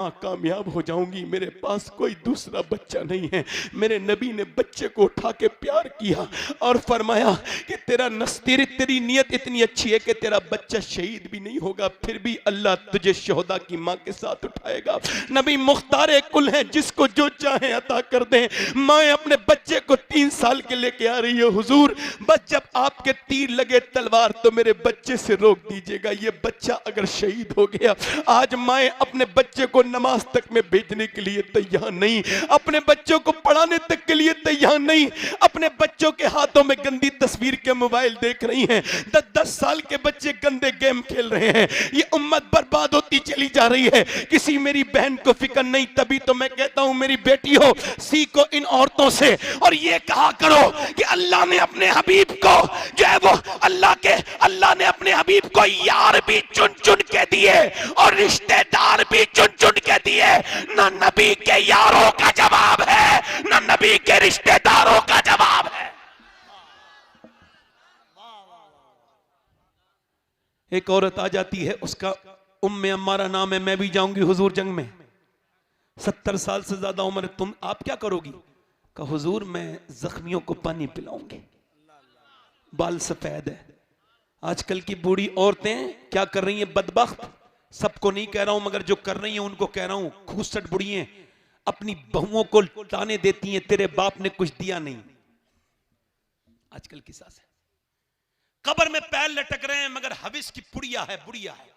कामयाब हो जाऊंगी, मेरे पास कोई दूसरा बच्चा नहीं है। मेरे नबी ने बच्चे को उठा के प्यार किया और फरमाया कि तेरी नीयत इतनी अच्छी है कि तेरा बच्चा शहीद भी नहीं होगा, फिर भी अल्लाह तुझे शोहदा की माँ के साथ उठाएगा। नबी मुख्तार कुल है, जिसको जो चाहे अता कर दे। माँ अपने बच्चे को 3 साल के लेके आ रही है, हुजूर बस जब आपके तीर लगे तलवार तो मेरे बच्चे से रोक दीजिएगा, ये बच्चा अगर शहीद हो गया। आज माए अपने बच्चे को नमाज तक में भेजने के लिए तैयार नहीं, अपने बच्चों को पढ़ाने तक के लिए तैयार नहीं, अपने बच्चों के हाथों में गंदी तस्वीर के मोबाइल देख रही हैं। 10-10 साल के बच्चे गंदे गेम खेल रहे हैं, ये उम्मत बर्बाद होती चली जा रही है। किसी मेरी बहन को फिक्र नहीं, तभी तो मैं कहता हूं मेरी बेटी हो, सीखो इन औरतों से और ये कहा करो कि अल्लाह ने अपने हबीब को जो है वो अल्लाह ने अपने हबीब को यार भी चुन चुन के दिए और रिश्तेदार भी चुन चुन के दिए। न नबी के यारों का जवाब है, न नबी के रिश्तेदारों का जवाब है। एक औरत आ जाती है, उसका उम्मे अम्मारा नाम है, मैं भी जाऊंगी हुजूर जंग में, 70 साल से ज्यादा उम्र, तुम आप क्या करोगी? कहा हुजूर मैं जख्मियों को पानी पिलाऊंगी। बाल सफेद है। आजकल की बूढ़ी औरतें क्या कर रही हैं बदबख्त, सबको नहीं कह रहा हूं मगर जो कर रही हैं उनको कह रहा हूं, खूसट बुढ़ियां अपनी बहुओं को ताने देती हैं, तेरे बाप ने कुछ दिया नहीं। आजकल की सास है, कब्र में पैर लटक रहे हैं मगर हविस की पुड़िया है, बुढ़िया है।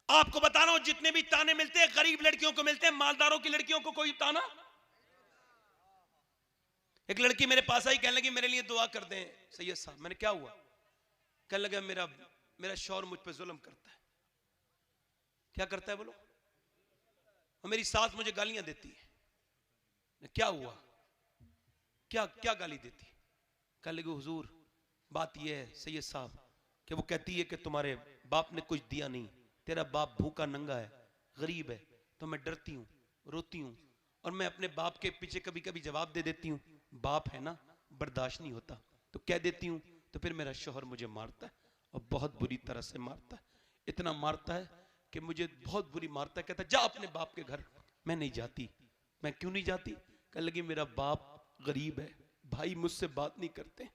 आपको बता रहा हूं जितने भी ताने मिलते हैं गरीब लड़कियों को मिलते हैं, मालदारों की लड़कियों को कोई ताना। एक लड़की मेरे पास आई, कहने लगी मेरे लिए दुआ कर दें सैयद साहब। मैंने क्या हुआ? कहने लगा मेरा शौहर मुझ पे जुल्म करता है। क्या करता है बोलो? और मेरी सास मुझे गालियां देती है। क्या हुआ? क्या क्या गाली देती? कहने लगी हुजूर बात यह है सैयद साहब कि वो कहती है कि तुम्हारे बाप ने कुछ दिया नहीं, तेरा बाप भूखा नंगा है, गरीब है, तो मैं डरती हूँ, रोती हूँ और मैं अपने बाप के पीछे कभी कभी जवाब दे देती हूँ, बाप है ना, बर्दाश्त नहीं होता तो कह देती हूँ, तो फिर मेरा शौहर मुझे मारता है और बहुत बुरी तरह से मारता है। इतना मारता है कि मुझे बहुत बुरी मारता है। कहता जा अपने बाप के घर। मैं नहीं जाती। मैं क्यों नहीं जाती? कहने लगी मेरा बाप गरीब है, भाई मुझसे बात नहीं करते,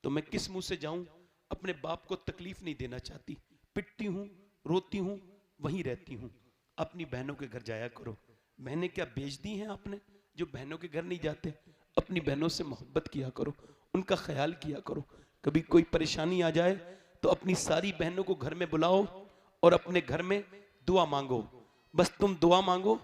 तो मैं किस मुंह से जाऊं? अपने बाप को तकलीफ नहीं देना चाहती, पिटती हूं, रोती हूं, वहीं रहती हूं। अपनी बहनों के घर जाया करो। बहनें क्या बेच दी हैं आपने जो बहनों के घर नहीं जाते? अपनी बहनों से मोहब्बत किया करो, उनका ख्याल किया करो। कभी कोई परेशानी आ जाए तो अपनी सारी बहनों को घर में बुलाओ और अपने घर में दुआ मांगो। बस तुम दुआ मांगो,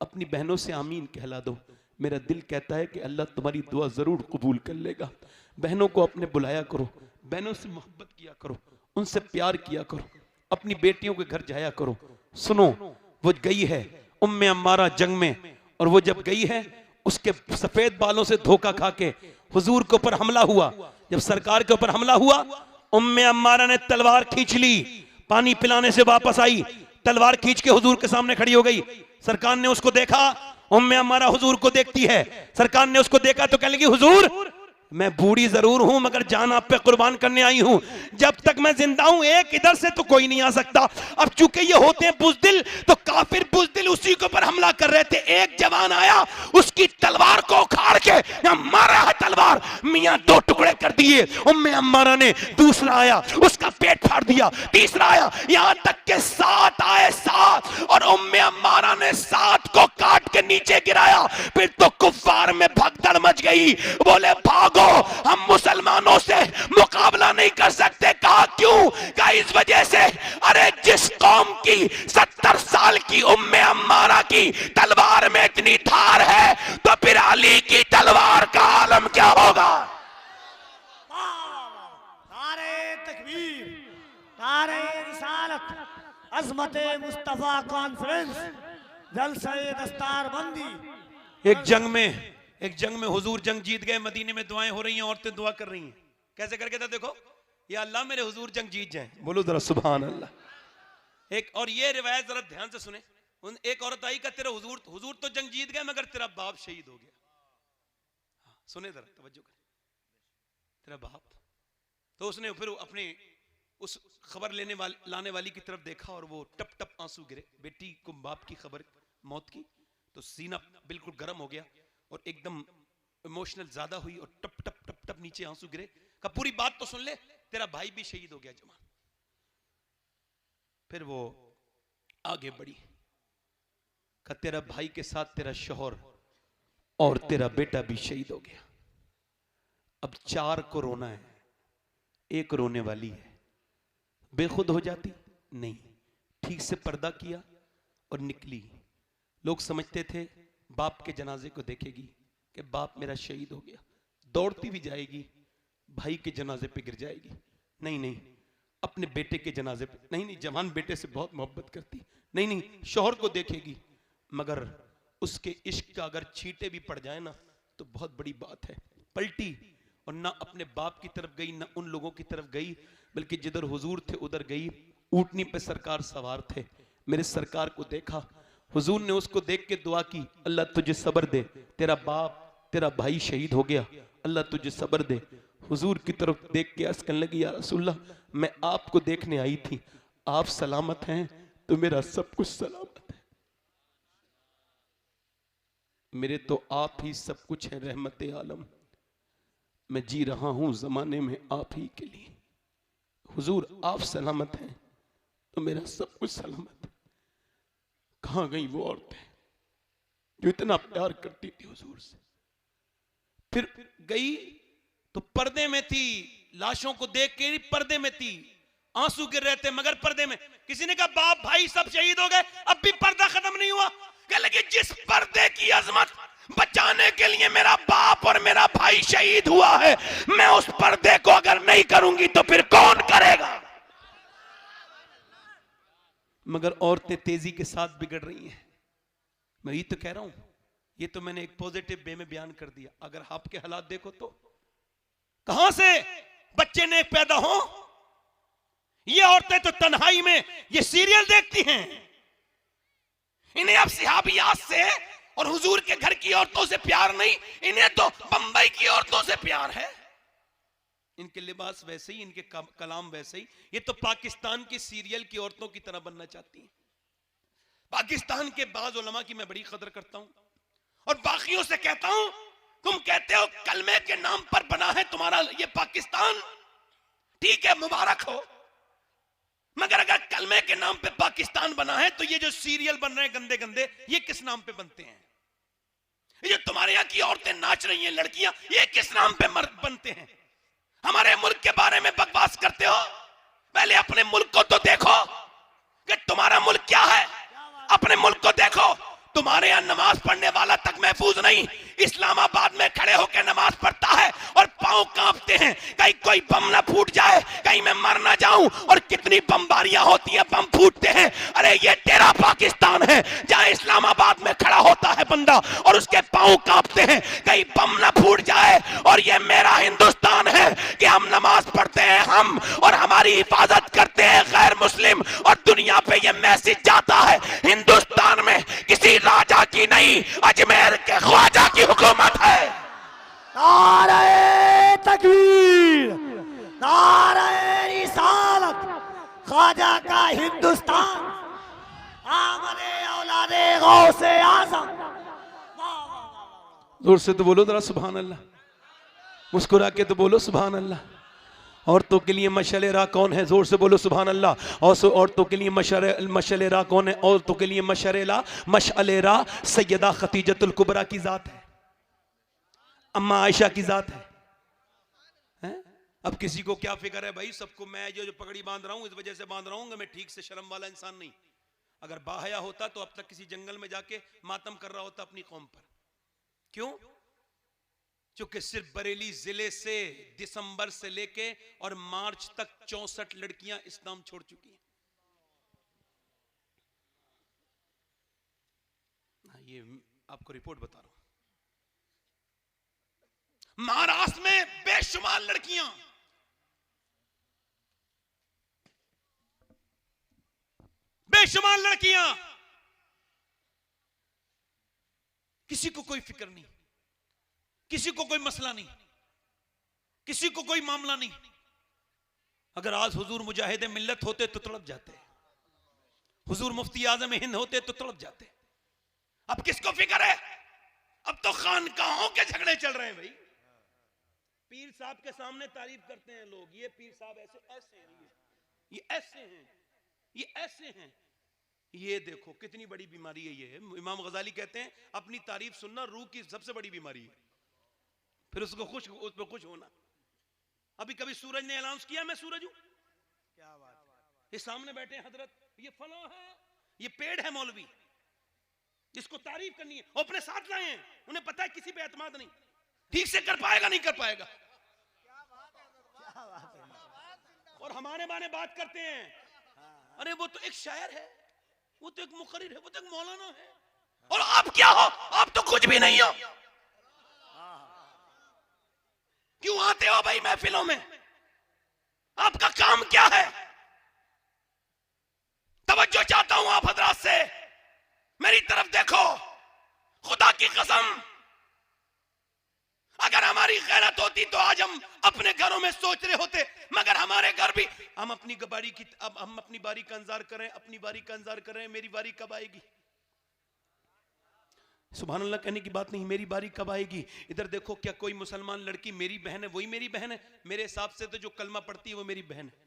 अपनी बहनों से आमीन कहला दो। मेरा दिल कहता है कि अल्लाह तुम्हारी दुआ जरूर कबूल कर लेगा। बहनों को अपने बुलाया करो, बहनों से मोहब्बत किया करो, उनसे प्यार किया करो, अपनी बेटियों के घर जाया करो। सुनो, वो गई है उम्मे अम्मारा जंग में, और वो जब गई है उसके सफेद बालों से धोखा खा के हुजूर के ऊपर हमला हुआ। जब सरकार के ऊपर हमला हुआ, उम्मे अम्मारा ने तलवार खींच ली, पानी पिलाने से वापस आई, तलवार खींच के हुजूर के सामने खड़ी हो गई। सरकार ने उसको देखा, उम्मे अम्मारा हुजूर को देखती है, सरकार ने उसको देखा तो कहने लगी हुजूर मैं बूढ़ी जरूर हूं मगर जान आप पे कुर्बान करने आई हूं, जब तक मैं जिंदा हूं एक इधर से तो कोई नहीं आ सकता। अब चूंकि ये होते हैं बुजदिल, तो काफिर बुजदिल उसी के ऊपर हमला कर रहे थे। एक जवान आया, उसकी तलवार को उखाड़ के मारा है तलवार, मियां 2 टुकड़े कर दिए उम्मे अम्मारा ने। दूसरा आया, उसका पेट फाड़ दिया। तीसरा आया, यहां तक के 7 आए, 7, और उम्मे अम्मारा ने 7 को काट के नीचे गिराया। फिर तो कुफ्फार में भगदड़ मच गई, बोले भागो हम मुसलमानों से मुकाबला नहीं कर सकते। कहा क्यों? कहा इस वजह से, अरे जिस कौम की 70 साल की उम्मे अम्मारा की तलवार में इतनी धार है तो फिर अली की तलवार का आलम क्या होगा? नारे तकबीर, नारे रिसालत, अज़मते मुस्तफा कॉन्फ्रेंस, जलसे दस्तारबंदी। एक जंग में हुजूर जंग जीत गए, मदीने में दुआएं हो रही हैं, औरतें दुआ कर रही हैं। कैसे करके था देखो, या अल्लाह मेरे हुजूर जंग जीत जाएं, बोलो जरा सुभान अल्लाह। एक और ये रिवायत जरा ध्यान से सुने। एक औरत आई का तेरा हुजूर तो जंग जीत गए मगर तेरा बाप शहीद हो गया। सुने जरा, तवज्जो करें, तेरा बाप। तो उसने फिर अपनी उस खबर लाने वाली की तरफ देखा और वो टप टप आंसू गिरे। बेटी को बाप की खबर मौत की तो सीना बिल्कुल गर्म हो गया और एकदम इमोशनल ज्यादा हुई और टप टप टप टप नीचे आंसू गिरे। कहा पूरी बात तो सुन ले, तेरा भाई भी शहीद हो गया जवान। फिर वो आगे बढ़ी, कहा तेरा भाई के साथ तेरा शौहर और तेरा बेटा भी शहीद हो गया। अब 4 को रोना है, 1 रोने वाली है। बेखुद हो जाती? नहीं, ठीक से पर्दा किया और निकली। लोग समझते थे बाप के जनाजे को देखेगी कि बाप मेरा शहीद हो गया, दौड़ती भी जाएगी, भाई के जनाजे पे गिर जाएगी। नहीं नहीं, अपने बेटे के जनाजे पे नहीं नहीं, जवान बेटे से बहुत मोहब्बत करती। नहीं नहीं, शौहर को देखेगी, मगर उसके इश्क का अगर छींटे भी पड़ जाए ना तो बहुत बड़ी बात है। पलटी और ना अपने बाप की तरफ गई ना उन लोगों की तरफ गई, बल्कि जिधर हुजूर थे उधर गई। ऊंटनी पे सरकार सवार थे, मेरे सरकार को देखा, हुजूर ने उसको देख के दुआ की, अल्लाह तुझे सब्र दे, तेरा बाप तेरा भाई शहीद हो गया, अल्लाह तुझे सब्र दे। हुजूर की तरफ देख के अर्ज करने लगी, या रसूलल्लाह, मैं आपको देखने आई थी, आप सलामत हैं तो मेरा सब कुछ सलामत है। मेरे तो आप ही सब कुछ है, रहमत आलम। मैं जी रहा हूं जमाने में आप ही के लिए। हुजूर आप सलामत हैं तो मेरा सब कुछ सलामत है। कहां गई वो औरतें जो इतना प्यार करती थी हुजूर से? फिर गई तो पर्दे में थी, लाशों को देख के पर्दे में थी, आंसू गिर रहे थे मगर पर्दे में। किसी ने कहा बाप भाई सब शहीद हो गए, अब भी पर्दा खत्म नहीं हुआ। कह लगे जिस पर्दे की अजमत बचाने के लिए मेरा बाप और मेरा भाई शहीद हुआ है, मैं उस पर्दे को अगर नहीं करूंगी तो फिर कौन करेगा? मगर औरतें तेजी के साथ बिगड़ रही हैं। मैं ये तो कह रहा हूं, ये तो मैंने एक पॉजिटिव वे में बयान कर दिया। अगर आपके हालात देखो तो कहां से बच्चे नेक पैदा हो? ये औरतें तो तन्हाई में ये सीरियल देखती हैं, इन्हें अब सिहाबियात से और हुजूर के घर की औरतों से प्यार नहीं, इन्हें तो बंबई की औरतों से प्यार है। इनके लिबास वैसे ही, इनके कलाम वैसे ही। ये तो पाकिस्तान की सीरियल की औरतों की तरह बनना चाहती हैं। पाकिस्तान के बाज उलमा की मैं बड़ी कदर करता हूं और बाकियों से कहता हूं, तुम कहते हो कलमे के नाम पर बना है तुम्हारा ये पाकिस्तान, ठीक है मुबारक हो, मगर अगर कलमे के नाम पे पाकिस्तान बना है तो ये जो सीरियल बन रहे हैं गंदे गंदे, ये किस नाम पे बनते हैं? ये जो तुम्हारे यहाँ की औरतें नाच रही हैं लड़कियां, ये किस नाम पे बनते हैं? हमारे मुल्क के बारे में बकवास करते हो, पहले अपने मुल्क को तो देखो कि तुम्हारा मुल्क क्या है। अपने मुल्क को देखो, तुम्हारे यहाँ नमाज पढ़ने वाला तक महफूज नहीं, इस्लामाबाद में खड़े होकर नमाज पढ़ता है और पांव कांपते हैं, कहीं कोई बम ना फूट जाए, कहीं मैं मर ना जाऊं, और कितनी बमबारियां होती है, बम फूटते हैं। अरे ये तेरा पाकिस्तान है जहां इस्लामाबाद में खड़ा होता है बंदा और उसके पांव कांपते हैं, कहीं बम ना फूट जाए। और ये मेरा हिंदुस्तान है कि हम नमाज पढ़ते हैं हम, और हमारी हिफाजत करते हैं गैर मुस्लिम, और दुनिया पे ये मैसेज जाता है हिंदुस्तान में किसी राजा की नहीं, अजमेर के ख्वाजा की हुकूमत है। नारे तकबीर, नारे रिसालत, ख्वाजा का हिंदुस्तान, आमने औलादे गौसे आज़म। जोर से तो बोलो जरा सुभान अल्लाह, मुस्कुरा के तो बोलो सुभान अल्लाह। औरतों के लिए मशअले राह कौन है? जोर से बोलो सुभान अल्लाह। और औरतों के लिए मशअले राह कौन है? औरतों के लिए मशअले राह सैयदा खतीजतुल कुबरा की जात है, अम्मा आयशा की जात है? अब किसी को क्या फिक्र है भाई, सबको मैं जो पगड़ी बांध रहा हूं इस वजह से बांध रहा हूं, मैं ठीक से शर्म वाला इंसान नहीं। अगर बाहया होता तो अब तक किसी जंगल में जाके मातम कर रहा होता अपनी कौम पर। क्यों? चूंकि सिर्फ बरेली जिले से दिसंबर से लेके और मार्च तक 64 लड़कियां इस्लाम छोड़ चुकी हैं। ये आपको रिपोर्ट बता रहा हूं। महाराष्ट्र में बेशुमार लड़कियां, बेशुमार लड़कियां, किसी को कोई फिक्र नहीं, किसी को कोई मसला नहीं, किसी को कोई मामला नहीं। अगर आज हुजूर मुजाहिद मिल्लत होते तो तड़प जाते, हुजूर मुफ्ती आजम हिंद होते तो तड़प जाते। अब किसको फिक्र है? अब तो खानकाहों के झगड़े चल रहे हैं भाई। पीर साहब के सामने तारीफ करते हैं लोग, ये पीर साहब ऐसे ऐसे हैं, ये ऐसे हैं, ये ऐसे हैं। ये देखो कितनी बड़ी बीमारी है ये। इमाम गजाली कहते हैं अपनी तारीफ सुनना रूह की सबसे बड़ी बीमारी है, फिर उसको खुश, उस पर खुश होना। अभी कभी सूरज ने अनाउंस किया मैं सूरज हूं, क्या बात है। ये सामने बैठे हैं हजरत, ये फला है, ये पेड़ है मौलवी, जिसको तारीफ करनी है, वो अपने साथ लाए हैं, उन्हें पता है किसी पे एतमाद नहीं, ठीक से कर पाएगा नहीं कर पाएगा। और हमारे बारे बात करते हैं, अरे वो तो एक शायर है, वो तो एक मुखर्रिर है, वो तो एक मौलाना है, और आप क्या हो? आप तो कुछ भी नहीं हो। क्यों आते हो भाई महफिलों में? आपका काम क्या है? तवज्जो चाहता हूं आप हजरात से, मेरी तरफ देखो। खुदा की कसम, अगर हमारी गैरत होती तो आज हम अपने घरों में सोच रहे होते, मगर हमारे घर भी हम अपनी बारी की, अब हम अपनी बारी का इंतजार करें, अपनी बारी का इंतजार करें, मेरी बारी कब आएगी। सुभान अल्लाह कहने की बात नहीं, मेरी बारी कब आएगी। इधर देखो, क्या कोई मुसलमान लड़की मेरी बहन है? वही मेरी बहन है। मेरे हिसाब से तो जो कलमा पढ़ती है वो मेरी बहन है।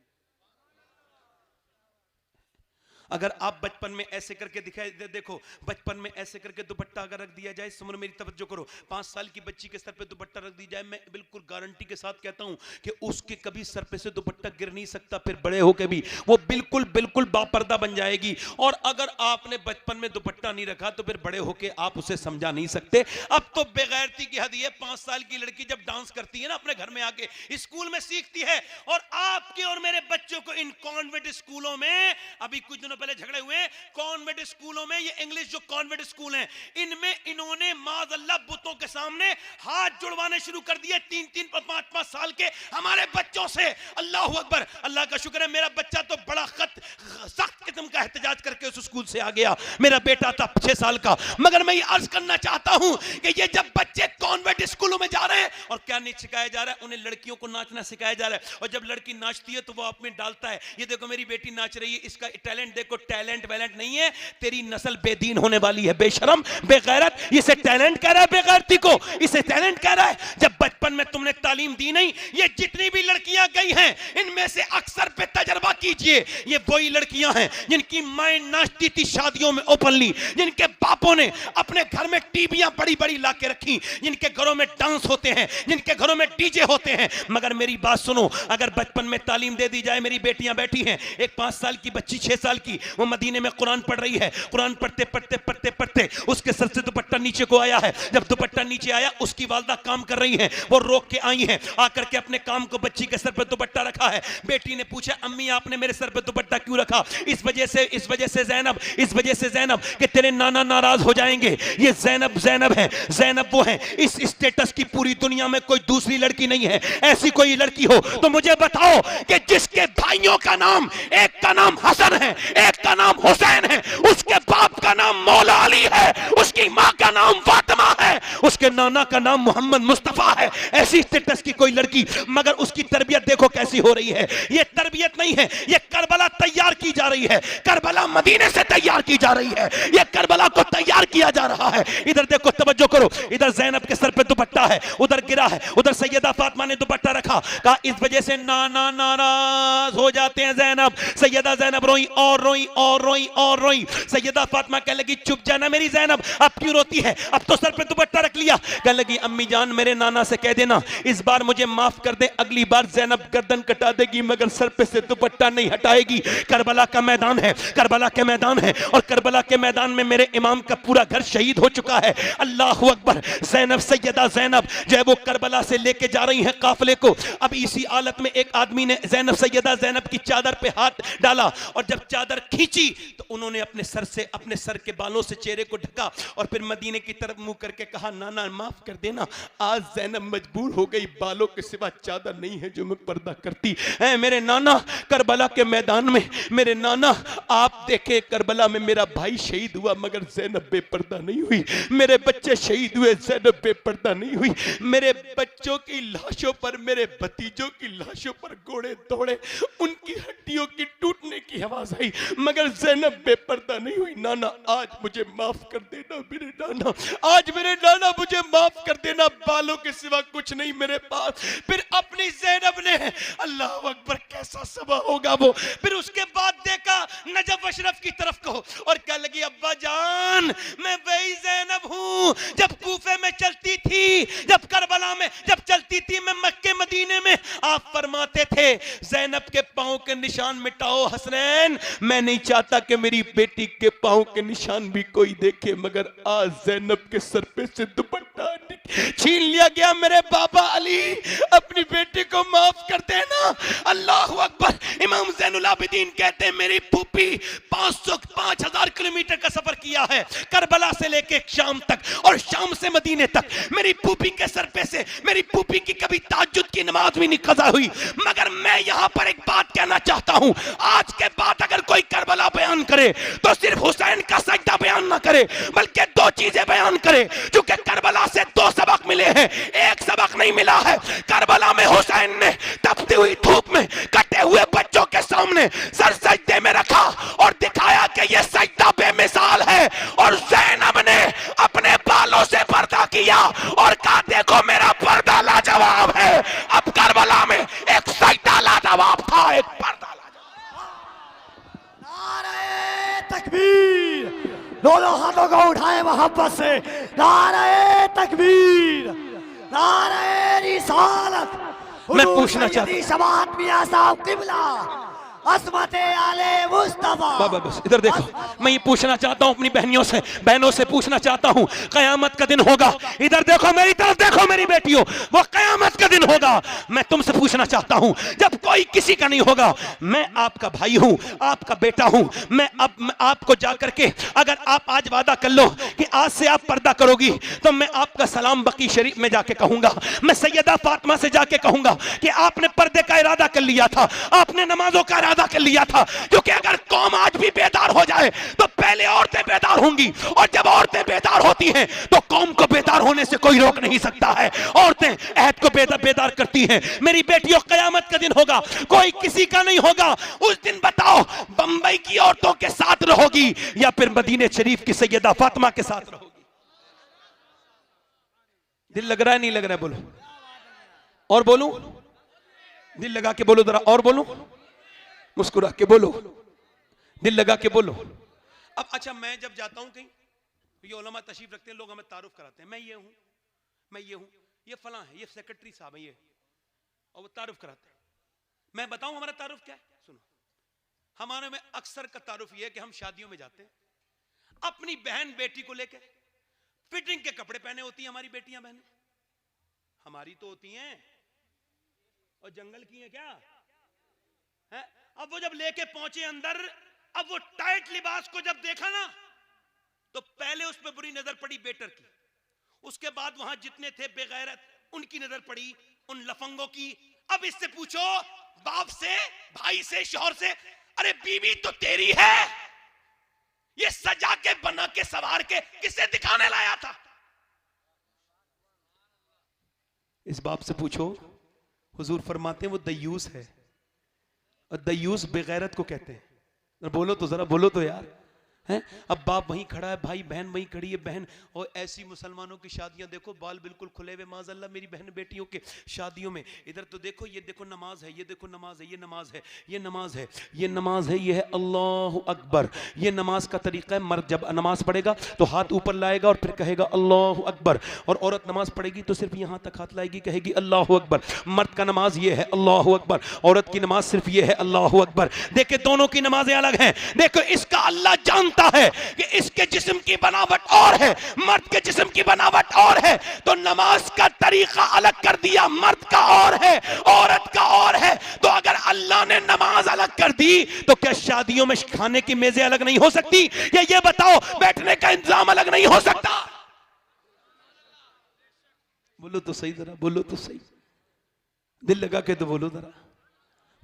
अगर आप बचपन में ऐसे करके दिखाई देखो, बचपन में ऐसे करके दुपट्टा अगर रख दिया जाए, समझो मेरी तवज्जो करो, 5 साल की बच्ची के सर पे दुपट्टा रख दी जाए, मैं बिल्कुल गारंटी के साथ कहता हूं कि उसके कभी सर पे से दुपट्टा गिर नहीं सकता, फिर बड़े होके भी वो बिल्कुल बिल्कुल बापर्दा बन जाएगी। और अगर आपने बचपन में दुपट्टा नहीं रखा तो फिर बड़े होके आप उसे समझा नहीं सकते। अब तो बेगैरती की हद है, 5 साल की लड़की जब डांस करती है ना अपने घर में आके, स्कूल में सीखती है, और आपके और मेरे बच्चों को इन कॉन्वेंट स्कूलों में, अभी कुछ दिनों पहले झगड़े हुए कॉन्वेंट स्कूलों में, ये इंग्लिश जो कॉन्वेंट स्कूल हैं, इनमें इन्होंने माज़अल्लाह बुतों के सामने हाथ जुड़वाने शुरू कर दिए 3-3 5-5 साल के हमारे बच्चों से। अल्लाह अकबर, अल्लाह का शुक्र है मेरा बच्चा तो बड़ा सख्त किस्म का एहतजाज करके उस स्कूल से आ गया। मेरा बेटा था 6 साल का। मगर मैं ये अर्ज करना चाहता हूं कि ये जब बच्चे कॉन्वेंट स्कूलों में जा रहे हैं, और क्या नहीं सिखाया जा रहा है, उन्हें लड़कियों को नाचना सिखाया जा रहा है, और जब लड़की नाचती है तो वो आप में डालता है, ये देखो मेरी बेटी नाच रही है, इसका टैलेंट देखो। टैलेंट वैलेंट नहीं है, तेरी नस्ल बेदीन होने वाली है, बेशरम बेगैरत। इसे टैलेंट कह रहा है, बेगैरती को इसे टैलेंट कह रहा है। जब बचपन में तुमने तालीम दी नहीं, ये जितनी भी लड़कियां गई हैं, इनमें से अक्सर पे तजर्बा कीजिए, ये वही लड़कियां हैं जिनकी माएं नाचती थी शादियों में ओपनली, जिनके बापों ने अपने घर में टीवियां बड़ी बड़ी ला के रखी, जिनके घरों में डांस होते हैं, जिनके घरों में डीजे होते हैं। मगर मेरी बात सुनो, अगर बचपन में तालीम दे दी जाए, मेरी बेटियां बैठी हैं, एक 5 साल की बच्ची 6 साल की, वो मदीने में कुरान पढ़ रही है, कुरान पढ़ते पढ़ते पढ़ते पढ़ते उसके सर से दुपट्टा नीचे को आया है। जब दुपट्टा नीचे आया, उसकी वालदा काम कर रही है, वो रोक के आई है, आकर के अपने काम को बच्ची के सर पे दुपट्टा रखा है। बेटी ने पूछा, अम्मी आपने मेरे सर पे दुपट्टा क्यों रखा? इस वजह से ज़ैनब, इस वजह से ज़ैनब कि तेरे नाना नाराज हो जाएंगे। ये ज़ैनब है, ज़ैनब वो है, इस स्टेटस की पूरी दुनिया में कोई दूसरी लड़की नहीं है। ऐसी कोई लड़की हो तो मुझे बताओ कि जिसके भाइयों का नाम, एक का नाम हसन है, एक का नाम हुसैन है, उसके बाप का नाम मौला अली है, उसकी माँ का नाम फातिमा है, उसके नाना का नाम मोहम्मद मुस्तफा है। ऐसी स्टेटस की कोई लड़की, मगर उसकी तरबियत देखो कैसी हो रही है। ये तरबियत नहीं है, ये करबला तैयार की जा रही है, करबला मदीने से तैयार की जा रही है, ये करबला को तैयार किया जा रहा है। इधर देखो, तवज्जो करो, इधर ज़ैनब के सर पे दुपट्टा है, उधर गिरा है, उधर सैयदा फातिमा ने दुपट्टा रखा, कहा इस वजह से नाना नाराज हो जाते हैं ज़ैनब। सैयदा ज़ैनब रोई और रोई और रोई और रोई। सैयदा फातिमा कहने लगी, चुप जाना मेरी ज़ैनब, अब क्यों रोती है? अब तो सर पे दुपट्टा रख लिया। कहने लगी, अम्मी जान मेरे नाना से कह देना इस बार मुझे माफ कर दे, अगली बार ज़ैनब गर्दन कटा देगी मगर सर पे से दुपट्टा नहीं हटाएगी। करबला का मैदान है, करबला के मैदान है, और करबला के मैदान में मेरे इमाम का पूरा घर शहीद हो चुका है। अल्लाह अकबर। ज़ैनब, सैयदा ज़ैनब जो है वो करबला से लेके जा रही हैं काफिले को। अब इसी हालत में एक आदमी ने ज़ैनब, सैयदा ज़ैनब की चादर पे हाथ डाला, और जब चादर खींची तो उन्होंने अपने सर के बालों से चेहरे को ढका, और फिर मदीने की तरफ मुंह करके कहा, नाना माफ कर देना, आज ज़ैनब मजबूर हो गई, बालों के सिवा चादर नहीं है जो मैं पर्दा करती है। मेरे नाना करबला के मैदान में, मेरे नाना आप देखे करबला में मेरा भाई शहीद हुआ मगर ज़ैनब बेपर्दा नहीं हुई, मेरे बच्चे शहीद हुए ज़ैनब बेपर्दा नहीं हुई, मेरे बच्चों की लाशों पर, मेरे भतीजों की लाशों पर घोड़े दौड़े, उनकी हड्डियों की टूटने की आवाज आई मगर ज़ैनब बेपर्दा नहीं हुई। नाना आज मुझे माफ कर देना, मेरे नाना आज मेरे नाना मुझे माफ कर देना, बालों के सिवा कुछ नहीं मेरे पास। फिर अपनी ज़ैनब ने, अल्लाह अकबर कैसा सभा होगा वो, फिर उसके बाद देखा नजफ अशरफ की तरफ को और कह लगी अब्बा जान मैं वही ज़ैनब हूं जब कूफे में चलती थी, जब करबला में जब चलती थी, मैं मक्के मदीने में आप फरमाते थे ज़ैनब के पांव के निशान मिटाओ हसनैन, मैं नहीं चाहता कि मेरी बेटी के पांव के निशान भी कोई देखे, मगर आज ज़ैनब के सर पे से दुपट्टा छीन लिया गया। मेरे बाबा अली अपनी बेटी को माफ कर देना। अल्लाह अकबर। इमाम ज़ैनुल आबिदीन कहते हैं मेरी फूफी 5,000 किलोमीटर का सफर किया है करबला से लेके शाम तक और शाम से मदीने तक, मेरी फूफी के सर पे से मेरी फूफी की कभी ताज्जुद की नमाज भी नहीं कज़ा हुई। मगर मैं यहां पर एक बात कहना चाहता हूं, आज के बाद अगर कोई करबला बयान करे तो सिर्फ हुसैन का सजदा बयान ना करे बल्कि दो चीजें बयान करे, क्योंकि करबला से दो सबक मिले हैं, एक सबक नहीं मिला है। करबला में हुसैन ने तपती हुई धूप में कटे हुए बच्चों के सामने सर सजदे में रखा और दिखाया कि यह सजदा बेमिसाल है, और ज़ैनब ने अपने बालों से पर्दा किया और कहा देखो मेरा पर्दा लाजवाब है। अब करबला में एक सजदा लाजवाब था, एक पर्दा लाजवाब। नारे तकबीर, दोनों हाथों को उठाए मोहब्बत से, नारे तकबीर, नारे रिसालत। मैं पूछना चाहता हूं शबात मियां साहब किबला असमते आले मुस्तफा। बाबा बस इधर देखो, मैं ये पूछना चाहता हूं अपनी बहनों से पूछना चाहता हूं, कयामत का दिन होगा, इधर देखो मेरी तरफ देखो मेरी बेटियों, वो कयामत का दिन होगा। मैं तुमसे पूछना चाहता हूं जब कोई किसी का नहीं होगा, मैं आपका भाई हूं, आपका बेटा हूं, मैं आपको जाकर के अगर आप आज वादा कर लो कि आज से आप पर्दा करोगी तो मैं आपका सलाम बकी शरीफ में जाके कहूंगा, मैं सैयदा फातिमा से जाके कहूंगा कि आपने पर्दे का इरादा कर लिया था, आपने नमाजों का इरादा कर लिया था। क्योंकि अगर कौम आज भी बेदार हो जाए तो पहले औरतें बेदार होंगी, और जब औरतें बेदार होती हैं तो कौम को बेदार होने से कोई रोक नहीं सकता है। औरतें अहद को बेदार करती हैं। मेरी बेटियों कयामत का दिन होगा, कोई किसी का नहीं होगा। उस दिन बताओ बंबई की औरतों के साथ रहोगी या फिर मदीने शरीफ की सैयदा फातिमा के साथ रहोगी? दिल लग रहा है नहीं लग रहा है? बोलो और बोलूं, दिल लगा के बोलो जरा, और बोलूं, मुस्कुरा के बोलो, दिल लगा के बोलो। अब अच्छा मैं जब जाता हूं कहीं, ये उलमा तशरीफ रखते हैं, लोग हमें तारुफ कराते हैं, मैं ये हूं, मैं ये हूं, ये फलां है, ये सेक्रेटरी साहब है ये, और वो तारुफ कराते हैं। मैं बताऊं हमारा तारुफ क्या है? सुनो, हमारे में अक्सर का तारुफ ये है कि हम शादियों में जाते हैं, अपनी बहन बेटी को लेकर फिटिंग के कपड़े पहने होती हैं हमारी बेटियां बहनें, हमारी तो होती हैं और जंगल की हैं क्या है? अब वो जब लेके पहुंचे अंदर, अब वो टाइट लिबास को जब देखा ना तो पहले उस पे बुरी नजर पड़ी बेटर की, उसके बाद वहां जितने थे बेगैरत उनकी नजर पड़ी उन लफंगों की। अब इससे पूछो बाप से, भाई से, शौहर से, अरे बीवी तो तेरी है, ये सजा के बना के सवार के किसे दिखाने लाया था? इस बाप से पूछो, हुजूर फरमाते हैं वो दयूस है, और दयूस बेगैरत को कहते हैं। बोलो तो जरा, बोलो तो यार, हैं? अब बाप वहीं खड़ा है, भाई बहन वहीं खड़ी है, बहन, और ऐसी मुसलमानों की शादियां देखो, बाल बिल्कुल खुले हुए, माज़अल्लाह मेरी बहन बेटियों के शादियों में, इधर तो देखो, ये देखो नमाज है, ये देखो नमाज है, ये नमाज है, ये नमाज है, ये नमाज है, ये है अल्लाह अकबर। ये नमाज का तरीका है, मर्द जब नमाज पढ़ेगा तो हाथ ऊपर लाएगा और फिर कहेगा अल्लाह अकबर, और औरत नमाज पढ़ेगी तो सिर्फ यहाँ तक हाथ लाएगी, कहेगी अल्लाह अकबर। मर्द का नमाज ये है अल्लाह अकबर, औरत की नमाज सिर्फ ये है अल्लाह अकबर। देखे दोनों की नमाजें अलग हैं। देखो इसका अल्लाह जानता है कि इसके जिस्म की बनावट और है, मर्द के जिस्म की बनावट और है, तो नमाज का तरीका अलग कर दिया, मर्द का और है, औरत का और है। तो अगर अल्लाह ने नमाज अलग कर दी तो क्या शादियों में खाने की मेजें अलग नहीं हो सकती? या ये बताओ बैठने का इंतजाम अलग नहीं हो सकता? बोलो तो सही, जरा बोलो तो सही, दिल लगा के तो बोलो, जरा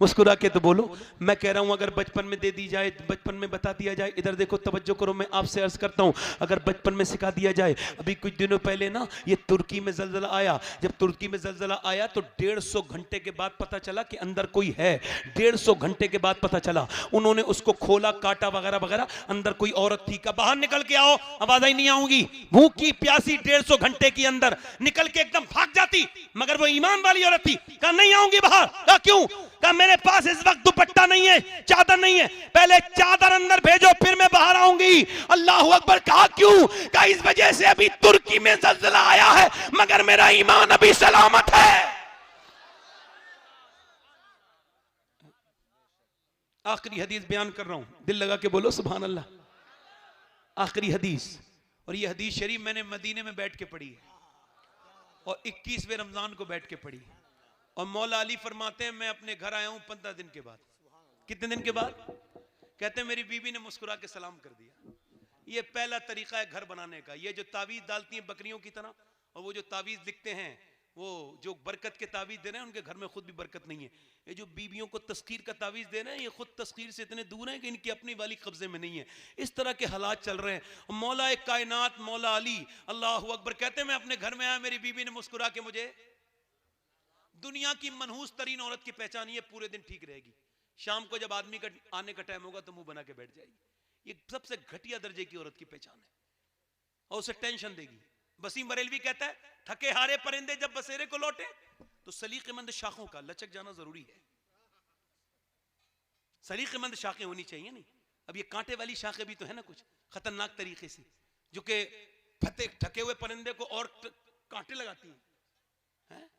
मुस्कुरा के तो बोलो। मैं कह रहा हूं अगर बचपन में दे दी जाए, बचपन में बता दिया जाए, इधर देखो तवज्जो करो, मैं आपसे अर्ज करता हूं, अगर बचपन में सिखा दिया जाए। अभी कुछ दिनों पहले ना ये तुर्की में जलजला आया, जब तुर्की में जलजला आया तो 150 घंटे के बाद पता चला कि अंदर कोई है। 150 घंटे के बाद पता चला, उन्होंने उसको खोला, काटा वगैरह वगैरह, अंदर कोई औरत थी। का बाहर निकल के आओ, आवाज ही नहीं आऊंगी। भूखी प्यासी 150 घंटे के अंदर निकल के एकदम भाग जाती, मगर वो ईमान वाली औरत थी। कहा नहीं आऊंगी बाहर। कहा क्यों? कहा मेरे पास इस वक्त दुपट्टा नहीं है, चादर नहीं है, पहले चादर अंदर भेजो फिर मैं बाहर आऊंगी। अल्लाह अकबर। कहा क्यों? कहा इस वजह से अभी तुर्की में ज़लज़ला आया है मगर मेरा ईमान अभी सलामत है। आखिरी हदीस बयान कर रहा हूं, दिल लगा के बोलो सुभान अल्लाह। आखिरी हदीस, और ये हदीस शरीफ मैंने मदीने में बैठ के पढ़ी है और 21वें रमजान को बैठ के पढ़ी है। और मौला अली फरमाते हैं मैं अपने घर आया हूं 15 दिन के बाद। कितने दिन के बाद? कहते हैं मेरी बीवी ने मुस्कुरा के सलाम कर दिया। ये पहला तरीका है घर बनाने का। ये जो तावीज डालती हैं बकरियों की तरह, और वो जो तावीज लिखते हैं, वो जो बरकत के तावीज दे रहे हैं, उनके घर में खुद भी बरकत नहीं है। ये जो बीवियों को तस्कीर का तावीज दे रहे हैं, ये खुद तस्कीर से इतने दूर हैं कि इनकी अपनी वाली कब्जे में नहीं है। इस तरह के हालात चल रहे हैं। मौला एक कायनात मौला अली अल्लाह अकबर कहते हैं मैं अपने घर में आया, मेरी बीवी ने मुस्कुरा के मुझे, दुनिया की मनहूस तरीन औरत की पहचान ये पूरे दिन ठीक रहेगी, शाम को जब आदमी का आने का टाइम होगा तो मुंह बना के बैठ जाएगी। ये सबसे घटिया दर्जे की औरत की पहचान है और उसे टेंशन देगी। वसीम बरेलवी कहता है थके हारे परिंदे जब बसेरे को लौटे तो सलीकेमंद शाखों का लचक जाना जरूरी है। सलीकेमंद शाखें होनी चाहिए। नहीं अब ये कांटे वाली शाखें भी तो है ना कुछ खतरनाक तरीके से, जो कि थके हुए परिंदे को और कांटे लगाती हैं।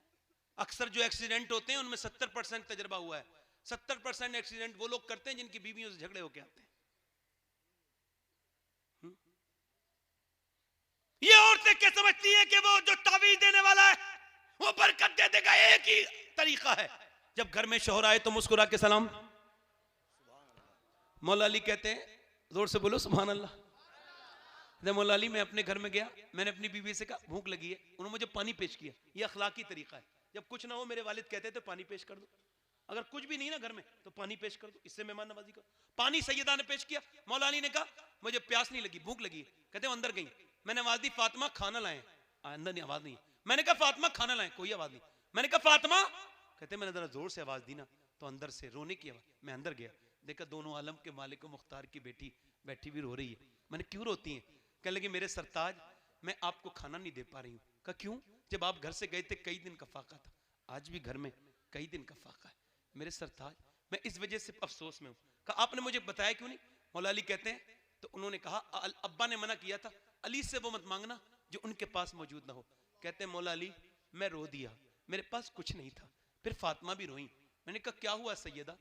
अक्सर जो एक्सीडेंट होते हैं उनमें 70% तजर्बा हुआ है। 70% एक्सीडेंट वो लोग करते हैं जिनकी बीवियों से झगड़े होके आते हैं। ये औरतें क्या समझती हैं कि वो जो तावीज देने वाला है वो बरकत दे देगा। एक ही तरीका है, जब घर में शौहर आए तो मुस्कुरा के सलाम। मौला अली कहते हैं, जोर से बोलो सुभान अल्लाह। मौला अली मैं अपने घर में गया, मैंने अपनी बीवी से कहा भूख लगी है, उन्होंने मुझे पानी पेश किया। ये अखलाकी तरीका है। जब कुछ ना हो मेरे वालिद कहते थे पानी पेश कर दो, अगर कुछ भी नहीं ना घर में तो पानी पेश कर दो, इससे मेहमान नवाजी करो। पानी सैयदा ने पेश किया। मौला अली ने कहा मुझे प्यास नहीं लगी, भूख लगी है। कहते हैं अंदर गई, मैंने आवाज दी फातिमा खाना लाएं। अंदर नहीं, आवाज नहीं। मैंने कहा फातिमा खाना लाएं, कोई आवाज नहीं। मैंने कहा फातिमा, कहते मैंने जरा जोर से आवाज दी ना तो अंदर से रोने की आवाज। मैं अंदर गया, देखा दोनों आलम के मालिक मुख्तार की बेटी बैठी भी रो रही है। मैंने क्यों रोती है? कहने लगी मेरे सरताज मैं आपको खाना नहीं दे पा रही हूँ। कहा क्यों? जब आप घर से गए थे कई दिन का फाका था, आज भी घर में कई दिन का फाका है मेरे सरताज, मैं इस वजह से अफसोस में हूँ। कहा आपने मुझे बताया क्यों नहीं? मौला अली कहते हैं तो उन्होंने कहा अब्बा ने मना किया था, अली से वो मत मांगना जो उनके पास मौजूद ना हो। कहते हैं मौला अली मैं रो दिया, मेरे पास कुछ नहीं था। फिर फातिमा भी रोई। मैंने कहा क्या हुआ सैयदा?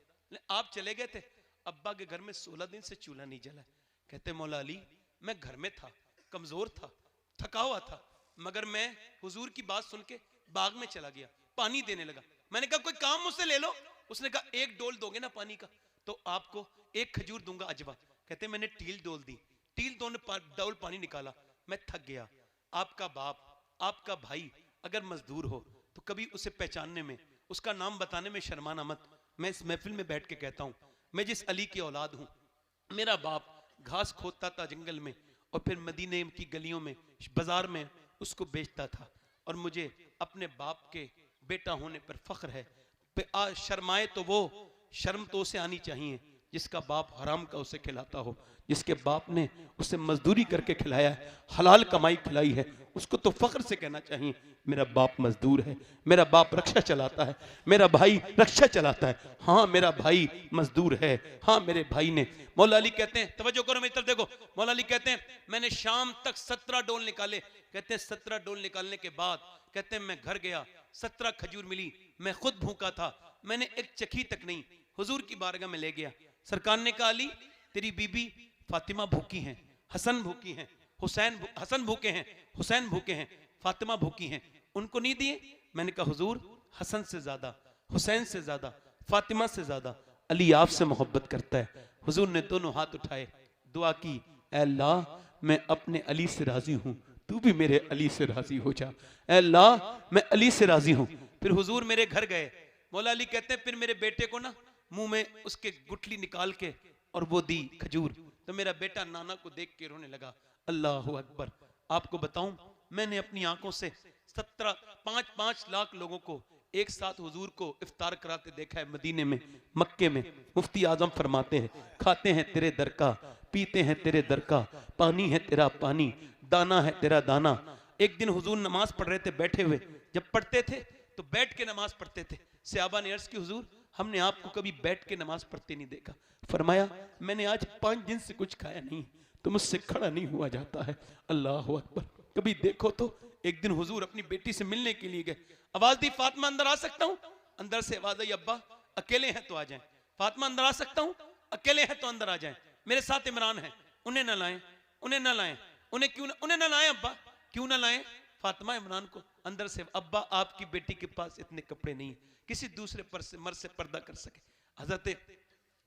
आप चले गए थे, अब्बा के घर में 16 दिन से चूल्हा नहीं जला। कहते मौला अली मैं घर में था, कमजोर था, थका हुआ था, मगर मैं हुजूर की बात सुन के बाग में चला गया, पानी देने लगा। मैंने कहा कोई काम मुझसे ले लो। उसने कहा एक डोल दोगे ना पानी का तो आपको एक खजूर दूंगा अजवा। कहते मैंने टील डोल दी, टील डोल पानी निकाला, मैं थक गया। आपका बाप, आपका भाई अगर मजदूर हो तो कभी उसे पहचानने में, उसका नाम बताने में शर्माना मत। मैं इस महफिल में बैठ के कहता हूं, मैं जिस अली की औलाद हूं, मेरा बाप घास खोदता था जंगल में और फिर मदीने की गलियों में बाजार में उसको बेचता था, और मुझे अपने बाप के बेटा होने पर फख्र है। शर्माए तो वो, शर्म तो उसे आनी चाहिए जिसका बाप हराम का उसे खिलाता हो, जिसके बाप ने उसे मजदूरी करके खिलाया है, हलाल कमाई खिलाई है, उसको तो फख्र से कहना चाहिए मेरा बाप मजदूर है, मेरा बाप रक्षा चलाता है, मेरा भाई रक्षा चलाता है। हाँ मेरा भाई मजदूर है, हाँ मेरे भाई ने। मौला अली कहते हैं, तवज्जो करो मेरी तरफ देखो, मौला अली कहते हैं मैंने शाम तक 17 डोल निकाले। कहते हैं 17 डोल निकालने के बाद कहते हैं मैं घर गया, 17 खजूर मिली, मैं खुद भूखा था, मैंने एक चखी तक नहीं, हुजूर की बारगाह में ले गया। सरकार ने कहा अली तेरी बीबी फातिमा भूखी हैं, हसन भूखी हैं, हसन भूखे हैं, हुसैन भूखे हैं, फातिमा भूखी हैं, उनको नहीं दिए? मैंने कहा हुजूर हसन से ज्यादा, हुसैन से ज्यादा, फातिमा से ज्यादा अली आपसे मोहब्बत करता है। हुजूर ने दोनों हाथ उठाए, दुआ की, ऐ अल्लाह मैं अपने अली से राजी हूं, तू भी मेरे अली से राजी हो जा। ऐ अल्लाह मैं अली से राजी हूं। फिर हुजूर मेरे घर गए। मौला अली कहते हैं फिर मेरे बेटे को ना मुंह में उसके गुठली निकाल के और वो दी खजूर, तो मेरा बेटा नाना को देख के रोने लगा। अल्लाह अकबर। आपको बताऊं मैंने अपनी आंखों से 5 लाख लोगों को एक साथ हुजूर को इफ्तार कराते देखा है मदीने में, मक्के में। मुफ्ती आजम फरमाते हैं खाते हैं तेरे दर का, पीते हैं तेरे दर का, पानी है तेरा पानी, दाना है तेरा दाना। एक दिन हुजूर नमाज पढ़ रहे थे बैठे हुए, जब पढ़ते थे तो बैठ के नमाज पढ़ते थे। सहाबा ने अर्ज की हुजूर हमने आपको कभी बैठ के नमाज पढ़ते नहीं देखा। फरमाया मैंने आज 5 दिन से कुछ खाया नहीं, तो मुझसे खड़ा नहीं हुआ जाता है। अल्लाह अकबर। कभी देखो तो एक दिन हुजूर अपनी बेटी से मिलने के लिए गए, आवाज दी फातिमा अंदर आ सकता हूं? अंदर से आवाज आई अब्बा अकेले हैं तो आ जाएं। फातिमा अंदर आ सकता हूं? अकेले हैं तो अंदर आ जाएं। मेरे साथ इमरान है, उन्हें ना लाएं, उन्हें ना लाएं। उन्हें ना लाएं अब्बा, क्यों ना लाएं? फातिमा इमरान को अंदर से, अब्बा आपकी बेटी के पास इतने कपड़े नहीं है किसी दूसरे पर से मर्द से पर्दा कर सके। हजरत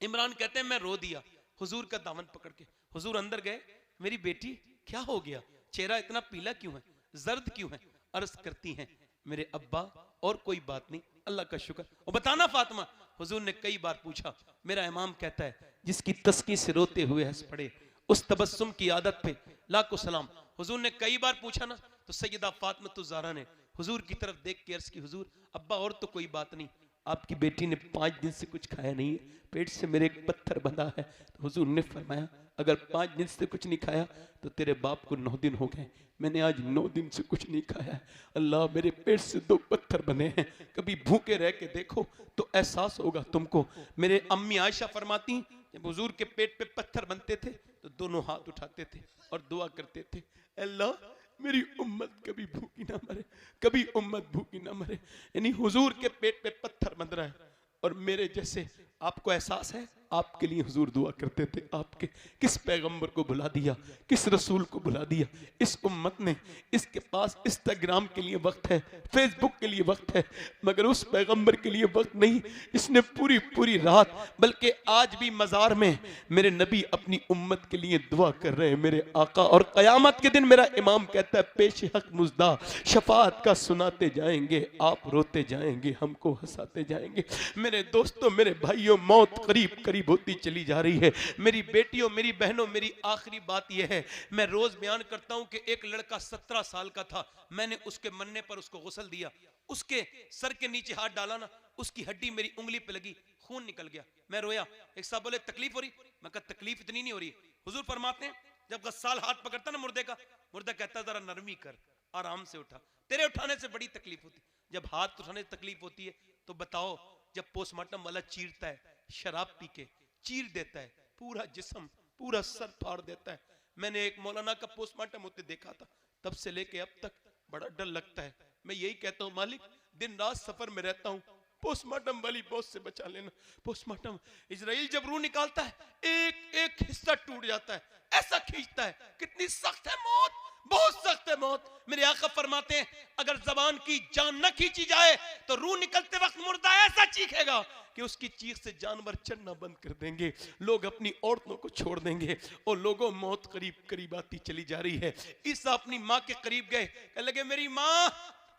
इमरान कहते हैं मैं रो दिया हुजूर का दामन पकड़ के। हुजूर अंदर गए, मेरी बेटी क्या हो गया, चेहरा इतना पीला क्यों है, जर्द क्यों है? अर्ज करती हैं मेरे अब्बा और कोई बात नहीं, अल्लाह का शुक्र। और बताना फातिमा। हुजूर ने कई बार पूछा। मेरा इमाम कहता है जिसकी तस्की से रोते हुए हंस पड़े उस तबस्सुम की आदत पे लाखों सलाम। हुजूर ने कई बार पूछा ना, तो सैयदा फातिमा ज़हरा ने हुजूर की तरफ देख के अर्ज की हुजूर अब्बा और तो कोई बात नहीं, आपकी बेटी ने 5 दिन से कुछ खाया नहीं है, पेट से मेरे एक पत्थर बंधा है। तो हुजूर ने फरमाया अगर 5 दिन से कुछ नहीं खाया तो तेरे बाप को 9 दिन हो गए, मैंने आज 9 दिन से कुछ नहीं खाया है। अल्लाह मेरे पेट से 2 पत्थर बने हैं, कभी भूखे रह के देखो तो एहसास होगा तुमको। मेरे अम्मी आयशा फरमाती जब हुजूर के पेट पे पत्थर बनते थे तो दोनों हाथ उठाते थे और दुआ करते थे अल्लाह मेरी उम्मत कभी भूखी ना मरे, कभी उम्मत भूखी ना मरे। यानी हुजूर के पेट पे पत्थर बंध रहा है और मेरे जैसे आपको एहसास है आपके लिए हुजूर दुआ करते थे। आपके किस पैगंबर को बुला दिया, किस रसूल को बुला दिया इस उम्मत ने। इसके पास इंस्टाग्राम के लिए वक्त है, फेसबुक के लिए वक्त है, मगर उस पैगंबर के लिए वक्त नहीं। इसने पूरी पूरी रात, बल्कि आज भी मजार में मेरे नबी अपनी उम्मत के लिए दुआ कर रहे हैं, मेरे आका। और कयामत के दिन मेरा इमाम कहता है पेश हक मुजदा शफात का सुनाते जाएंगे, आप रोते जाएंगे, हमको हंसाते जाएंगे। मेरे दोस्तों, मेरे भाइयों, मौत करीब करीब होती चली जा रही है। मेरी बेटियों, मेरी बहनों, मेरी आखिरी बात यह है, मैं रोज बयान करता हूं कि एक लड़का 17 साल का था, मैंने उसके मरने पर उसको गुस्ल दिया, उसके सर के नीचे हाथ डाला ना, उसकी हड्डी मेरी उंगली पे लगी, खून निकल गया, मैं रोया। एक साहब बोले तकलीफ हो रही, मैं कहा तकलीफ इतनी नहीं हो रही। हुजूर फरमाते हैं जब गस्साल हाथ पकड़ता ना मुर्दे का, मुर्दा कहता जरा नरमी कर, आराम से उठा, तेरे उठाने से बड़ी तकलीफ होती। जब हाथ उठाने से तकलीफ होती है तो बताओ जब पोस्टमार्टम वाला चीरता है, शराब पी के चीर देता है, पूरा जिस्म, पूरा सर फाड़ देता है। मैंने एक मौलाना का पोस्टमार्टम होते देखा था, तब से लेके अब तक बड़ा डर लगता है। मैं यही कहता हूँ मालिक दिन रात सफर में रहता हूँ, पोस्टमार्टम वाली बहुत से बचा लेना। पोस्टमार्टम इजराइल जब रूह निकालता है एक एक हिस्सा टूट जाता है, ऐसा खींचता है। कितनी सख्त है मौत, बहुत सख्त है मौत। मेरे आका फरमाते हैं अगर जबान की जान न खींची जाए तो रूह निकलते वक्त मुर्दा ऐसा चीखेगा कि उसकी चीख से जानवर चढ़ना बंद कर देंगे, लोग अपनी औरतों को छोड़ देंगे। और लोगों मौत करीब करीब आती चली जा रही है। ईसा अपनी माँ के करीब गए, कहने लगे मेरी माँ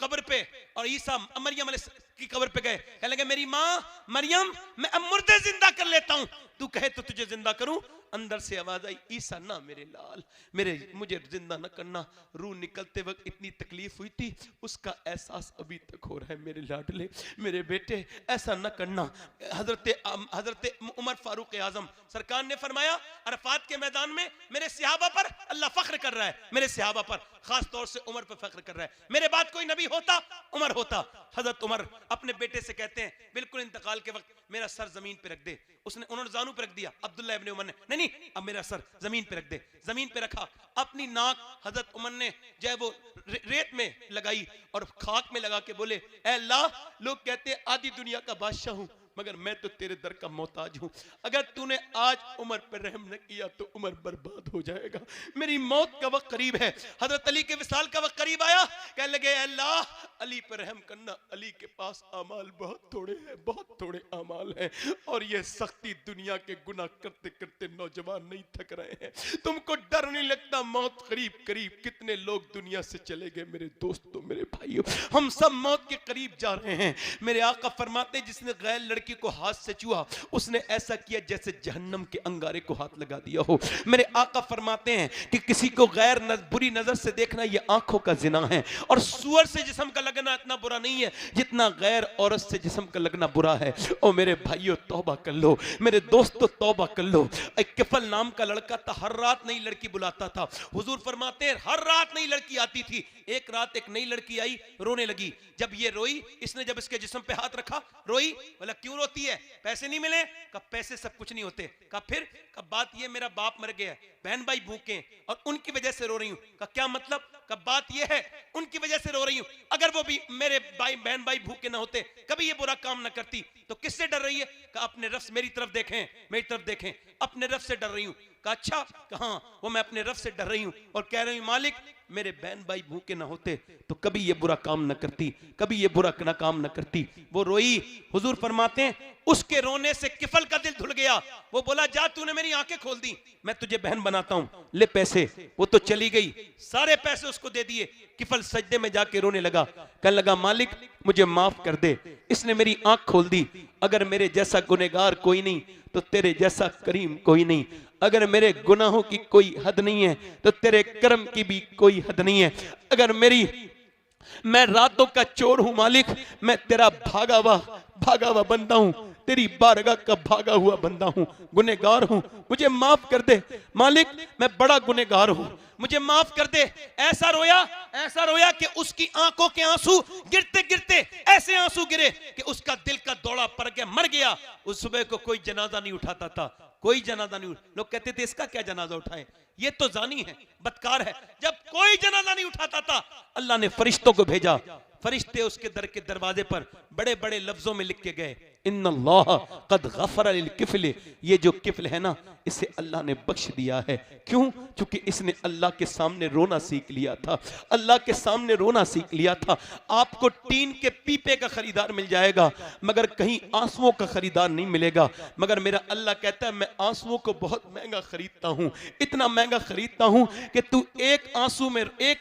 कब्र पे, और ईसा मरियम की कब्र पे गए, कहने लगे मेरी माँ मरियम मैं अब मुर्दे जिंदा कर लेता हूँ, तू कहे तो तुझे जिंदा करूं। अंदर से आवाज आई ईसा ना मेरे लाल, मुझे जिंदा न करना। रूह निकलते वक्त इतनी तकलीफ हुई थी, उसका एहसास अभी तक हो रहा है। मेरे लाडले, मेरे बेटे, ऐसा न करना। हजरत उमर फारूक आजम सरकार ने फरमाया अरफात के मैदान में मेरे सहाबा पर अल्लाह फख्र कर रहा है, मेरे सहाबा पर खास तौर से उमर पर फख्र कर रहा है। मेरे बाद कोई नबी होता उमर होता। हजरत उमर अपने बेटे से कहते हैं बिल्कुल इंतकाल के वक्त मेरा सर जमीन पे रख दे। उन्होंने जानू पे रख दिया, अब्दुल्ला इब्ने उमर ने नहीं अब मेरा सर जमीन पे रख दे। जमीन पे रखा, अपनी नाक हजरत उमर ने जो है वो रेत में लगाई और खाक में लगा के बोले ऐ अल्लाह, लोग कहते हैं आधी दुनिया का बादशाह हूं, मगर मैं तो तेरे दर का मोहताज हूं। अगर तूने आज उमर पर रहम न किया तो उमर बर्बाद हो जाएगा। मेरी मौत का वक्त करीब है। हजरत अली के विसाल का वक्त करीब आया। कहने लगे अल्लाह अली पर रहम करना, अली के पास अमाल बहुत थोड़े हैं, बहुत थोड़े अमाल हैं, और ये सख्ती दुनिया के गुनाह करते करते नौजवान नहीं थक रहे हैं। तुमको डर नहीं लगता मौत करीब करीब? कितने लोग दुनिया से चले गए मेरे दोस्तों, मेरे भाइयों, हम सब मौत के करीब जा रहे हैं। मेरे आका फरमाते जिसने गैर लड़की को हाथ से छुआ उसने ऐसा किया जैसे जहन्नम के अंगारे को हाथ लगा दिया हो। मेरे आका फरमाते हैं कि किसी को गैर बुरी नजर से देखना ये आंखों का जिना है, और सुअर से जिस्म का लगना इतना बुरा नहीं है जितना गैर औरत से जिस्म का लगना बुरा है। ओ मेरे भाइयों तौबा कर लो, मेरे दोस्तों तौबा कर लो। एक किफल नाम का लड़का था, हर रात नई लड़की बुलाता था। हुजूर फरमाते हैं हर रात नई लड़की आती थी। एक रात एक नई लड़की आई, रोने लगी। जब ये रोई, इसने जब इसके जिस्म पे हाथ रखा, रोई। बोला क्यों रोती है? पैसे नहीं मिले? कब पैसे सब कुछ नहीं होते। कब फिर? कब बात ये मेरा बाप मर गया, बहन भाई भूखे और उनकी वजह से रो रही हूं। का क्या मतलब? कब बात ये है उनकी वजह से रो रही हूं। अगर वो भी मेरे भाई बहन भाई भूखे ना होते, कभी ये बुरा काम ना करती, तो किससे डर रही है? का अपने रब से, मेरी तरफ देखें, मेरी तरफ देखें, अपने रब से डर रही हूं। का अच्छा, कहां? वो मैं अपने रब से डर रही हूं और कह रही हूं मालिक मेरे बहन भाई भूखे ना होते तो कभी ये बुरा काम न करती, कभी ये बुरा ना काम न करती। वो रोई। हुजूर फरमाते हैं उसके रोने से किफल का दिल धुल गया। वो बोला जा तूने मेरी आंखें खोल दी, मैं तुझे बहन बनाता हूं, ले पैसे। वो तो चली गई, सारे पैसे उसको दे दिए। किफल सजदे में जाके रोने लगा, कहने लगा मालिक मुझे माफ कर दे, इसने मेरी आंख खोल दी। अगर मेरे जैसा गुनहगार कोई नहीं तो तेरे जैसा करीम कोई नहीं। अगर मेरे गुनाहों की कोई हद नहीं है तो तेरे करम की भी कोई हद नहीं है। अगर मैं रातों का चोर हूं मालिक, मैं तेरा भागा हुआ बंदा हूं, तेरी बारगाह का भागा हुआ बंदा हूं, गुनहगार हूं, मुझे माफ कर दे मालिक, मैं बड़ा गुनहगार हूं, मुझे माफ कर दे। ऐसा रोया कि उसकी आंखों के आंसू गिरते गिरते ऐसे आंसू गिरे कि उसका दिल का दौड़ा पड़ गया, मर गया। उस सुबह को कोई जनाजा नहीं उठाता था, कोई जनाजा नहीं। लोग कहते थे इसका क्या जनाजा उठाए, ये तो जानी है, बदकार है। जब कोई जनाजा नहीं उठाता था, अल्लाह ने फरिश्तों को भेजा। फरिश्ते उसके दर के दरवाजे पर बड़े बड़े लफ्जों में लिख के गए इन्नल्लाह कद गफर लिल किफल। ये जो किफल है ना, इसे अल्लाह ने बख्श दिया है। क्यों? क्योंकि इसने अल्लाह के सामने रोना सीख लिया था, अल्लाह के सामने रोना सीख लिया था। आपको टीन के पीपे का खरीदार मिल जाएगा मगर कहीं आंसुओं का खरीदार नहीं मिलेगा। मगर मेरा अल्लाह कहता है मैं आंसुओं को बहुत महंगा खरीदता हूं, इतना महंगा खरीदता हूं कि तू एक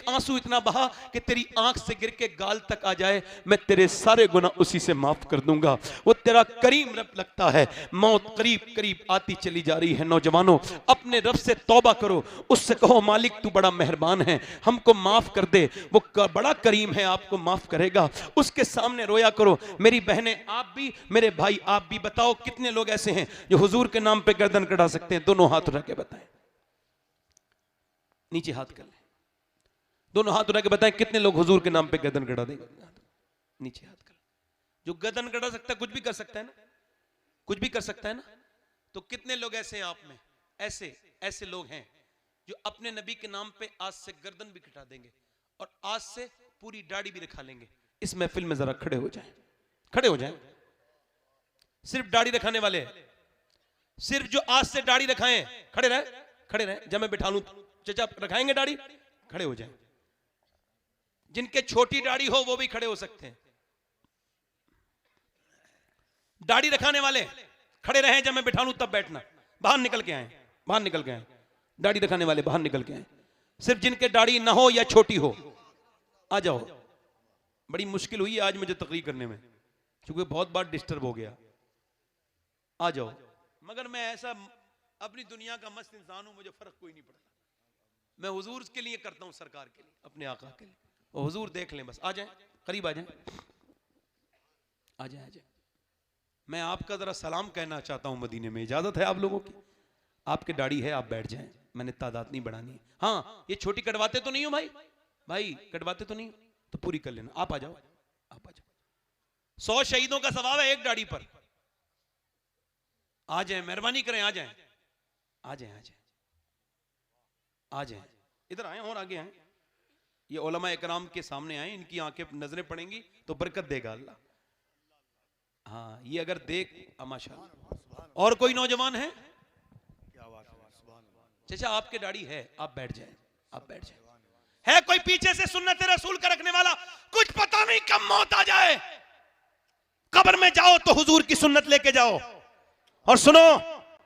आंसू इतना बहा कि तेरी आंख से गिर के गाल तक आ जाए, मैं तेरे सारे गुनाह उसी से माफ कर दूंगा। वो तेरा करीम रब लगता है। मौत करीब करीब आती चली जा रही है। नौजवानों अपने रब से तौबा करो, उससे कहो मालिक तू बड़ा मेहरबान है, हमको माफ कर दे, वो बड़ा करीम है, आपको माफ करेगा। उसके सामने रोया करो। मेरी बहनें आप भी, मेरे भाई आप भी, बताओ कितने लोग ऐसे हैं जो हुजूर के नाम पे गर्दन कटा सकते हैं? दोनों हाथ उठा के बताएं, नीचे हाथ कर ले, दोनों हाथ उठा के बताएं कितने लोग हुजूर के नाम पे गर्दन कटा देंगे? नीचे हाथ कर। जो गर्दन कटा सकता है कुछ भी कर सकता है ना, कुछ भी कर सकता है ना। तो कितने लोग ऐसे हैं आप में, ऐसे लोग हैं जो अपने नबी के नाम पे आज से गर्दन भी कटा देंगे और आज से पूरी दाढ़ी भी रखा लेंगे। इस महफिल में जरा खड़े हो जाएं, खड़े हो जाएं। सिर्फ दाढ़ी रखाने वाले, सिर्फ जो आज से दाढ़ी रखाएं, खड़े रहे। जब मैं बिठा लूं चचा रखाएंगे दाढ़ी, खड़े हो जाएं। जिनके छोटी दाढ़ी हो वो भी खड़े हो सकते हैं। दाढ़ी रखाने वाले खड़े रहे, जब मैं बिठा लूं तब बैठना। बाहर निकल के आए, बाहर निकल के आए। दाढ़ी रखाने वाले बाहर निकल के आए। सिर्फ जिनके दाढ़ी ना हो या छोटी हो आ जाओ। बड़ी मुश्किल हुई आज मुझे तकरीर करने में क्योंकि बहुत बार डिस्टर्ब हो गया। आ जाओ। मगर मैं ऐसा अपनी दुनिया का मस्त इंसान हूं, मुझे फर्क कोई नहीं पड़ता। मैं हुजूर के लिए करता हूं, सरकार के लिए, अपने आका के लिए। और हुजूर देख लें बस। आ जाए, करीब आ जाए, आ जाए, आ जाए। मैं आपका जरा सलाम कहना चाहता हूं मदीने में, इजाजत है आप लोगों की? आपके दाढ़ी है, आप बैठ जाएं, मैंने तादाद नहीं बढ़ानी। हाँ, ये छोटी कटवाते तो नहीं हो भाई कटवाते तो नहीं हो तो पूरी कर लेना। आप आ जाओ, आप आ जाओ। 100 शहीदों का सवाब है एक दाढ़ी पर। आ जाए, मेहरबानी करें, आ जाए, आ जाए, आ जाए, आ जाए। इधर आए और आगे आए। ये उलमा इकराम के सामने आए, इनकी आंखें नजरें पड़ेंगी तो बरकत देगा अल्लाह। हाँ ये अगर देख माशाअल्लाह। और कोई नौजवान है? चाचा आपके दाढ़ी है, आप बैठ जाए, आप बैठ जाए। है कोई पीछे से सुन्नत रसूल का रखने वाला? कुछ पता नहीं कब मौत आ जाए, कब्र में जाओ तो हुजूर की सुन्नत लेके जाओ। और सुनो,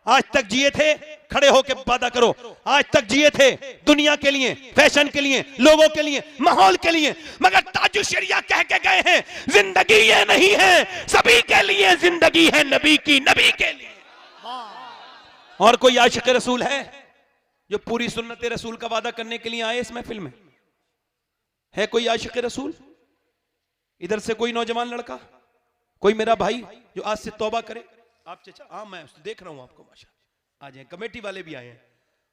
आज तक जिए थे, खड़े होके वादा करो, आज तक जिए थे दुनिया के लिए, फैशन के लिए, लोगों के लिए, माहौल के लिए, मगर ताजु शरिया कह के गए हैं जिंदगी ये नहीं है सभी के लिए, जिंदगी है नबी की, नबी के लिए। और कोई आशिक रसूल है जो पूरी सुन्नत रसूल का वादा करने के लिए आए इस महफिल में? है कोई आशिक रसूल? इधर से कोई नौजवान लड़का, कोई मेरा भाई जो आज से तौबा करे? आप चाचा, हाँ मैं देख रहा हूं आपको, माशा आ जाए, कमेटी वाले भी आए हैं,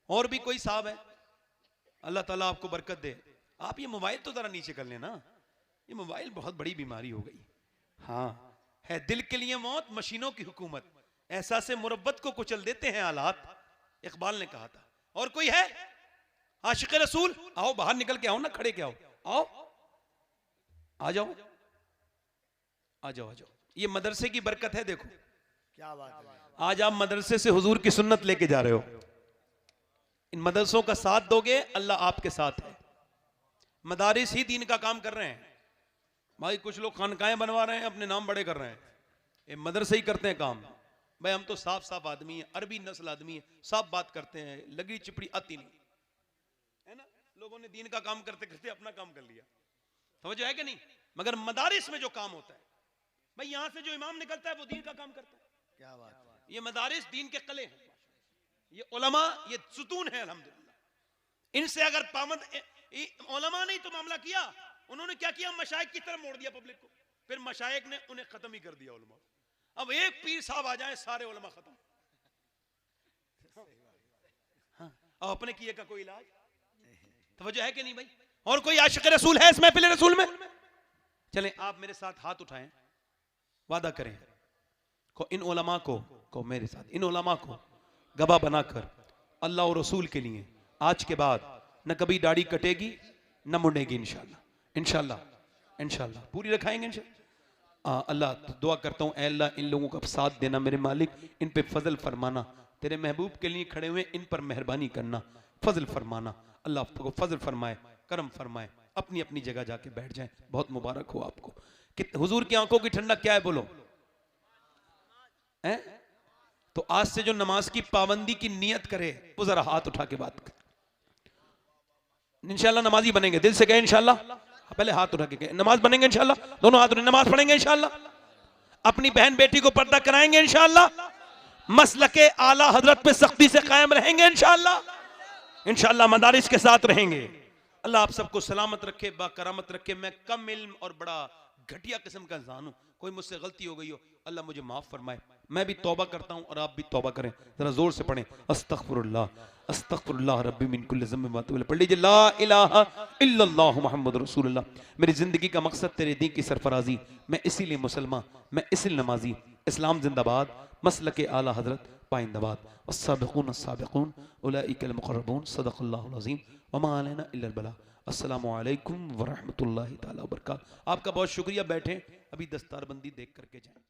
और भी कोई साहब है, अल्लाह ताला आपको बरकत दे। आप ये मोबाइल तो जरा नीचे कर लेना, ये मोबाइल बहुत बड़ी बीमारी हो गई। हाँ है दिल के लिए मौत, मशीनों की हुकूमत, ऐसा से मुरब्बत को कुचल देते हैं हालात, इकबाल ने कहा था। और कोई है आशिक रसूल? आओ बाहर निकल के आओ ना, खड़े के आओ, आओ आ जाओ, आ जाओ, आ जाओ। ये मदरसे की बरकत है, देखो क्या बात है। आज आप मदरसे से हुजूर की सुन्नत लेके जा रहे हो, इन मदरसों का साथ दोगे, अल्लाह आपके साथ है। मदारिस ही दीन का काम कर रहे हैं भाई, कुछ लोग खानकाएं बनवा रहे हैं, अपने नाम बड़े कर रहे हैं, ये मदरसे ही करते हैं काम। भाई हम तो साफ साफ आदमी है, अरबी नस्ल आदमी है, साफ बात करते हैं, लगी चिपड़ी आती नहीं है ना। लोगों ने दीन का काम करते करते अपना काम कर लिया, समझो है कि नहीं। मगर मदारिस में जो काम होता है भाई, यहां से जो इमाम निकलता है वो दीन का काम करता है। क्या बात है। ये मदारिस दीन के कले हैं, ये उलमा, ये सुतून है अल्हम्दुलिल्लाह। इनसे अगर पाबंद उलमा नहीं तो मामला किया, उन्होंने क्या किया, मशाइख की तरफ मोड़ दिया पब्लिक को, फिर मशाइख ने उन्हें खत्म ही कर दिया उलमा। अब एक पीर साहब आ जाए, सारे उलमा खत्म। हाँ, अब अपने किए का कोई इलाज, तवज्जो है कि नहीं भाई। और कोई आशिक रसूल है इस महफिल रसूल में? चलें आप मेरे साथ हाथ उठाएं, वादा करें को इन उलमा को मेरे साथ इन उलमा को गवाह बनाकर अल्लाह और रसूल के लिए आज के बाद न कभी दाढ़ी कटेगी न मुड़ेगी, इंशाल्लाह, इंशाल्लाह, इंशाल्लाह पूरी रखाएंगे इंशाल्लाह। अल्लाह दुआ करता हूँ, ऐ अल्लाह इन लोगों का साथ देना मेरे मालिक, इन पे फजल फरमाना, तेरे महबूब के लिए खड़े हुए इन पर मेहरबानी करना, फजल फरमाना, अल्लाह आपको फजल फरमाए, करम फरमाए, अपनी अपनी जगह जाके बैठ जाए। बहुत मुबारक हो आपको। हुजूर की आंखों की ठंडक क्या है बोलो? है? तो आज से जो नमाज की पाबंदी की नियत करे वो जरा हाथ उठा के बात करे, इंशाल्लाह नमाजी बनेंगे। दिल से कहे इंशाल्लाह, पहले हाथ उठा के कहे नमाज बनेंगे इंशाल्लाह, दोनों हाथ उठे, नमाज पढ़ेंगे इंशाल्लाह, अपनी बहन बेटी को पर्दा कराएंगे इंशाल्लाह, मसलके आला हजरत पे सख्ती से कायम रहेंगे इंशाल्लाह, इंशाल्लाह मदारिस के साथ रहेंगे। अल्लाह आप सबको सलामत रखे, बाकरामत रखे। मैं कम इल्म और बड़ा घटिया किस्म का इंसान हूं, कोई मुझसे गलती हो गई हो अल्लाह मुझे माफ फरमाए। मैं भी तौबा करता हूं और आप भी तौबा करें, जरा जोर से पढ़ें, अस्तगफिरुल्लाह अस्तगफिरुल्लाह रब्बी मिन कुल्लि ज़म्बिन व अतूबु इलैह। पढ़ लीजिए, ला इलाहा इल्लल्लाहु मुहम्मदुर रसूलुल्लाह। मेरी जिंदगी का मकसद तेरे दीन की सरफराजी, मैं इसीलिए मुसलमान, मैं इसीलिए नमाजी। इस्लाम जिंदाबाद, मसलके आला हजरत पाइंदाबाद। अस्साबिकून अस्साबिकून उलाइकल मुक़र्रबून, सदक़ल्लाहुल अज़ीम व मा अलैना इल्लल बलाग। अस्सलामु अलैकुम व रहमतुल्लाहि तआला व बरकातहू। आपका बहुत शुक्रिया। बैठें, अभी दस्तारबंदी देख करके जाएं।